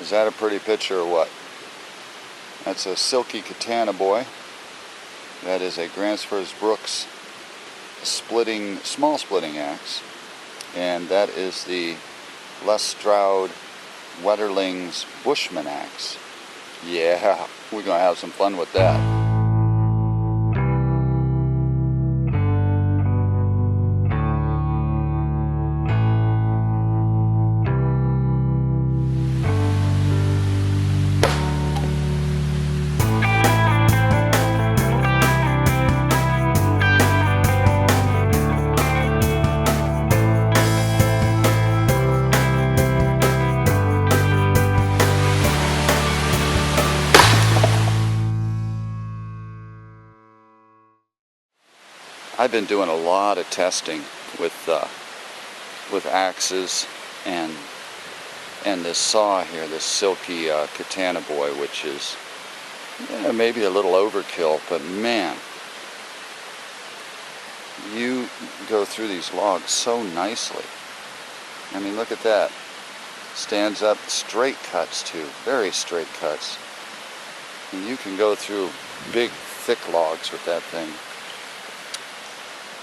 Is that a pretty picture or what? That's a silky katana boy. That is a Gransfors Brooks small splitting axe. And that is the Les Stroud Wetterlings Bushman axe. Yeah, we're gonna have some fun with that. I've been doing a lot of testing with axes and this saw here, this silky katana boy, which is maybe a little overkill, but man, you go through these logs so nicely. I mean, look at that. Stands up, straight cuts too, very straight cuts. And you can go through big, thick logs with that thing.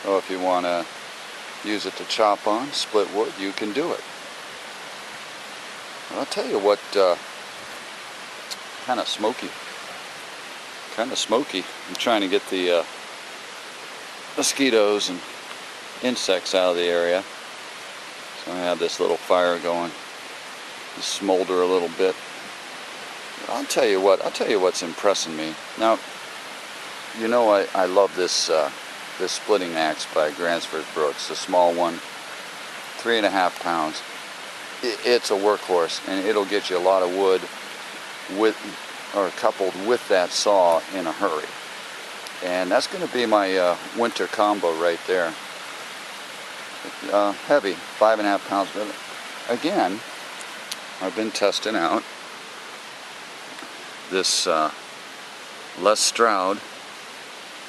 Oh, if you want to use it to chop on, split wood, you can do it. I'll tell you what, kind of smoky. I'm trying to get the mosquitoes and insects out of the area. So I have this little fire going to smolder a little bit. I'll tell you what's impressing me. Now, you know I love this splitting axe by Gransfors Brooks, the small one, 3.5 pounds. It's a workhorse, and it'll get you a lot of wood coupled with that saw in a hurry. And that's going to be my winter combo right there. Heavy, 5.5 pounds. But again, I've been testing out this Les Stroud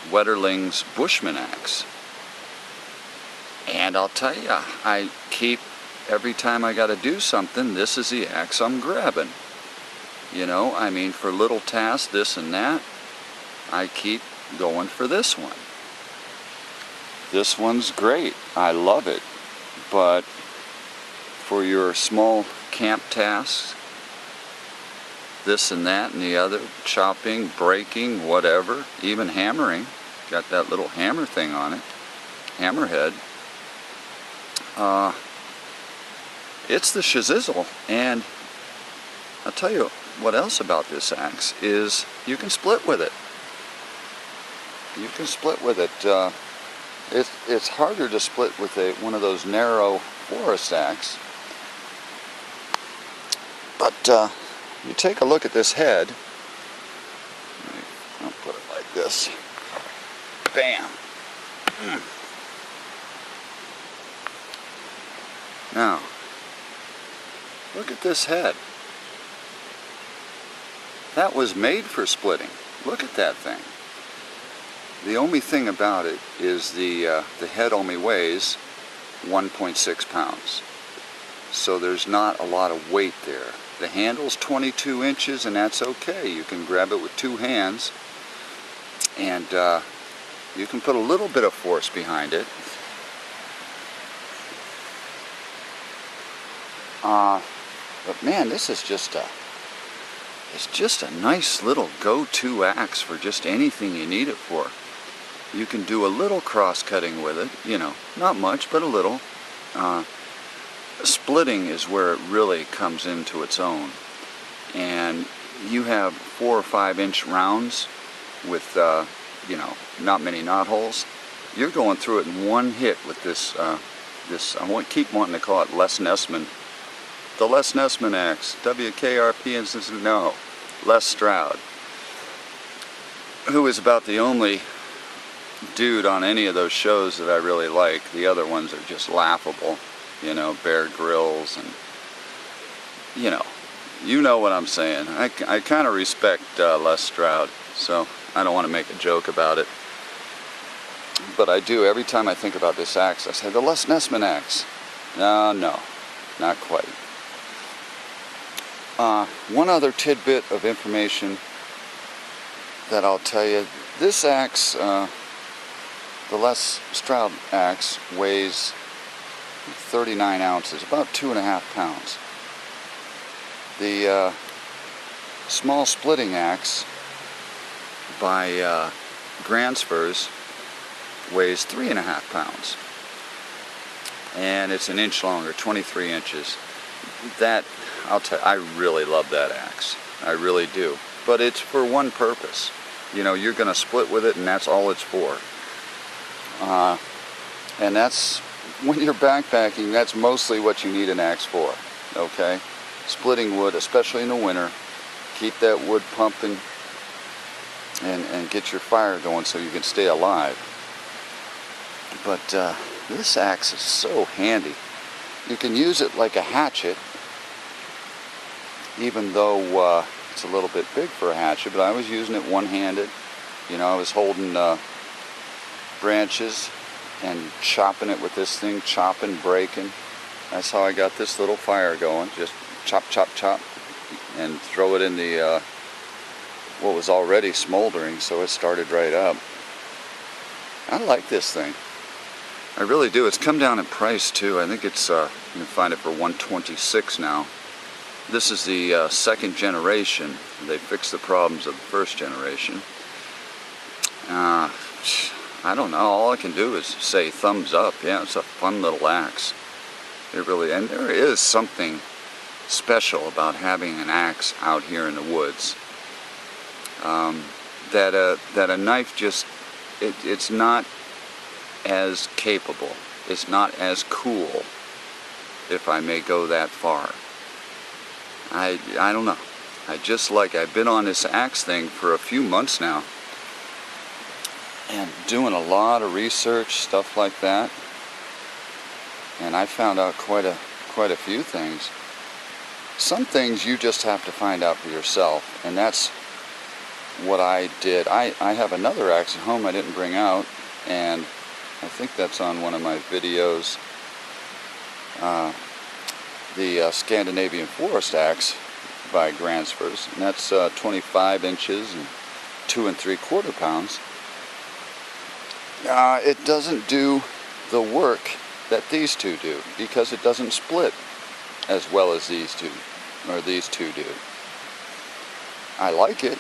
Wetterlings Bushman axe, and I'll tell you, I keep, every time I got to do something, this is the axe I'm grabbing. You know, I mean, for little tasks, this and that, I keep going for this one. This one's great, I love it, but for your small camp tasks, this and that and the other, chopping, breaking, whatever, even hammering, got that little hammer thing on it, hammerhead. It's the shizzle. And I'll tell you what else about this axe is you can split with it. You can split with it. It's harder to split with one of those narrow forest axe, but you take a look at this head. I'll put it like this. Bam. Now, look at this head. That was made for splitting. Look at that thing. The only thing about it is the head only weighs 1.6 pounds. So there's not a lot of weight there. The handle's 22 inches, and that's okay. You can grab it with two hands, and you can put a little bit of force behind it. But man, this is just a nice little go-to axe for just anything you need it for. You can do a little cross-cutting with it, you know, not much, but a little. Splitting is where it really comes into its own, and you have 4 or 5 inch rounds with you know, not many knot holes. You're going through it in one hit with this I keep wanting to call it Les Nessman, the Les Nessman axe, WKRP, and no, Les Stroud, who is about the only dude on any of those shows that I really like. The other ones are just laughable. You know, Bear Grylls, and you know what I'm saying. I kind of respect Les Stroud, so I don't want to make a joke about it. But I do, every time I think about this axe, I say, the Les Nessman axe. No, not quite. One other tidbit of information that I'll tell you, this axe, the Les Stroud axe, weighs 39 ounces, about 2.5 pounds. The small splitting axe by Gransfors weighs 3.5 pounds. And it's an inch longer, 23 inches. That, I'll tell you, I really love that axe. I really do. But it's for one purpose. You know, you're going to split with it, and that's all it's for. And that's, when you're backpacking, that's mostly what you need an axe for. Okay? Splitting wood, especially in the winter. Keep that wood pumping and get your fire going so you can stay alive. But this axe is so handy. You can use it like a hatchet, even though it's a little bit big for a hatchet, but I was using it one-handed. You know, I was holding branches and chopping it with this thing, chopping, breaking. That's how I got this little fire going. Just chop, chop, chop, and throw it in the what was already smoldering, so it started right up. I like this thing. I really do. It's come down in price too. I think it's you can find it for $126 now. This is the second generation. They fixed the problems of the first generation. I don't know. All I can do is say thumbs up. Yeah, it's a fun little axe. It really, and there is something special about having an axe out here in the woods. That a knife just, it's not as capable. It's not as cool, if I may go that far. I don't know. I've been on this axe thing for a few months now, and doing a lot of research, stuff like that. And I found out quite a few things. Some things you just have to find out for yourself, and that's what I did. I have another axe at home I didn't bring out, and I think that's on one of my videos. The Scandinavian Forest axe by Gransfors, and that's 25 inches and 2 3/4 pounds. It doesn't do the work that these two do, because it doesn't split as well as these two do. I like it.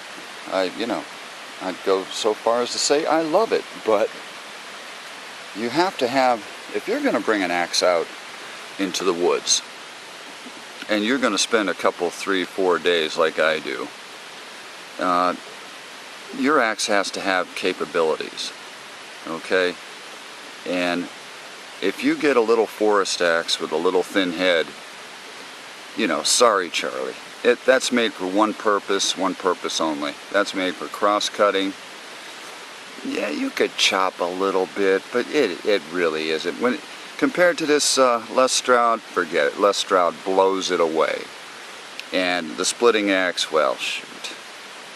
I'd go so far as to say I love it, but you have to have, if you're going to bring an axe out into the woods, and you're going to spend a couple, 3-4 days like I do, your axe has to have capabilities, okay? And if you get a little forest axe with a little thin head, sorry, Charlie. That's made for one purpose only. That's made for cross-cutting. Yeah, you could chop a little bit, but it really isn't. Compared to this Les Stroud, forget it. Les Stroud blows it away. And the splitting axe, well, shoot.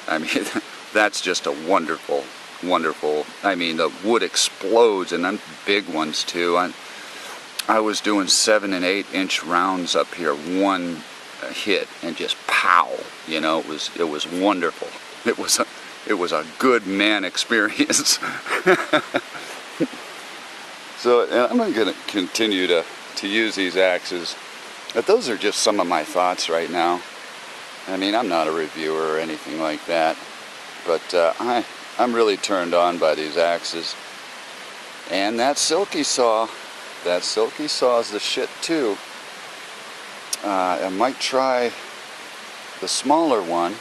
I mean, that's just a wonderful, wonderful. I mean, the wood explodes, and then big ones too. I was doing 7 and 8 inch rounds up here, one hit, and just pow. It was wonderful. It was a good man experience. So, and I'm going to continue to use these axes. But those are just some of my thoughts right now. I mean, I'm not a reviewer or anything like that, but I'm really turned on by these axes. And that silky saw is the shit too. I might try the smaller one.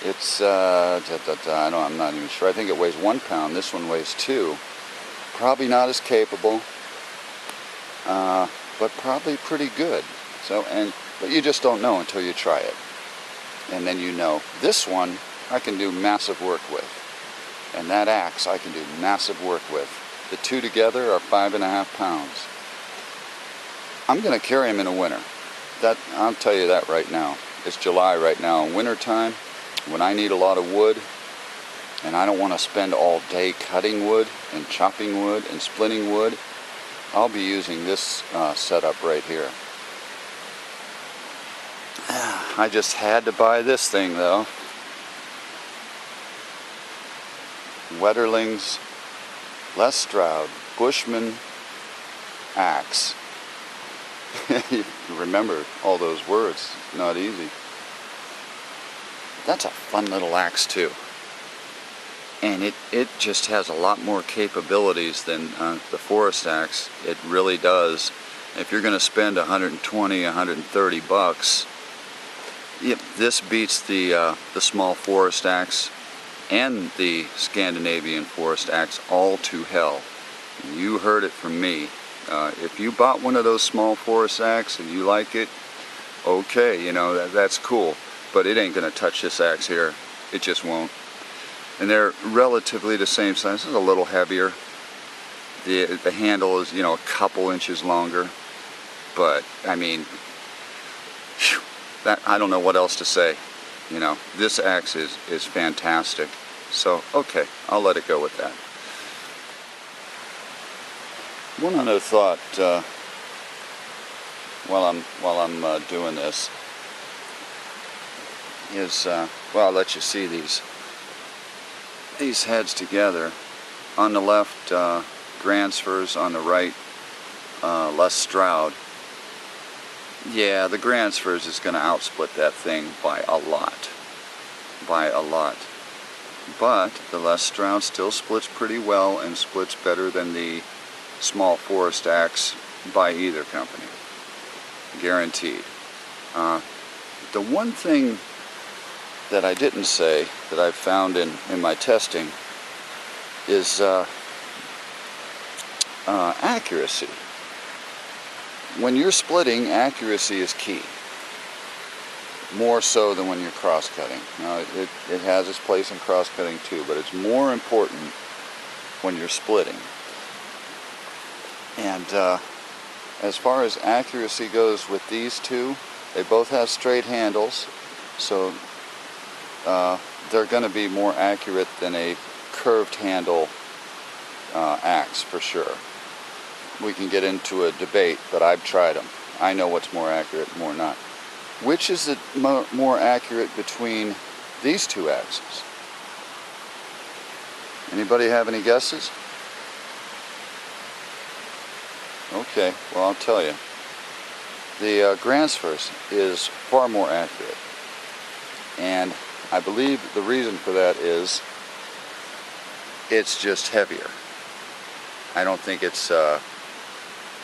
It's I'm not even sure. I think it weighs 1 pound. This one weighs 2. Probably not as capable, but probably pretty good. But you just don't know until you try it, and then you know. This one I can do massive work with, and that axe I can do massive work with. The two together are 5.5 pounds. I'm going to carry them in the winter. That I'll tell you that right now. It's July right now. In winter time, when I need a lot of wood, and I don't want to spend all day cutting wood and chopping wood and splitting wood, I'll be using this setup right here. I just had to buy this thing though. Wetterlings Les Stroud Bushman axe. You remember all those words, not easy. That's a fun little axe too. And it just has a lot more capabilities than the forest axe. It really does. If you're going to spend 120, 130 bucks, this beats the small forest axe and the Scandinavian forest axe all to hell. You heard it from me. If you bought one of those small forest axe and you like it, okay, you know, that's cool. But it ain't going to touch this axe here. It just won't. And they're relatively the same size. This is a little heavier. The handle is, you know, a couple inches longer. But, I mean, whew, that I don't know what else to say. You know, this axe is fantastic. So, okay, I'll let it go with that. One other thought while I'm doing this is, well, I'll let you see these heads together. On the left, Gransfors, on the right, Les Stroud. Yeah, the Gransfors is going to outsplit that thing by a lot. By a lot. But the Les Stroud still splits pretty well and splits better than the small forest axe by either company. Guaranteed. The one thing that I didn't say that I've found in my testing is accuracy. When you're splitting, accuracy is key. More so than when you're cross-cutting. Now, it has its place in cross-cutting too, but it's more important when you're splitting. And as far as accuracy goes with these two, they both have straight handles, so they're going to be more accurate than a curved handle axe for sure. We can get into a debate, but I've tried them. I know what's more accurate and more not. Which is the more accurate between these two axes? Anybody have any guesses? Okay, well, I'll tell you. The Gransfors is far more accurate. And I believe the reason for that is it's just heavier. I don't think it's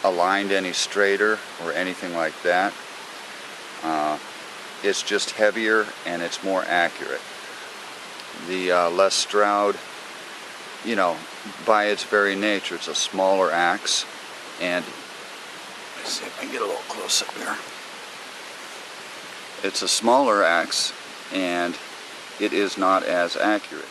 aligned any straighter or anything like that. It's just heavier and it's more accurate. The Les Stroud, you know, by its very nature, it's a smaller axe, and let's see if I can get a little close up here. It's a smaller axe and it is not as accurate.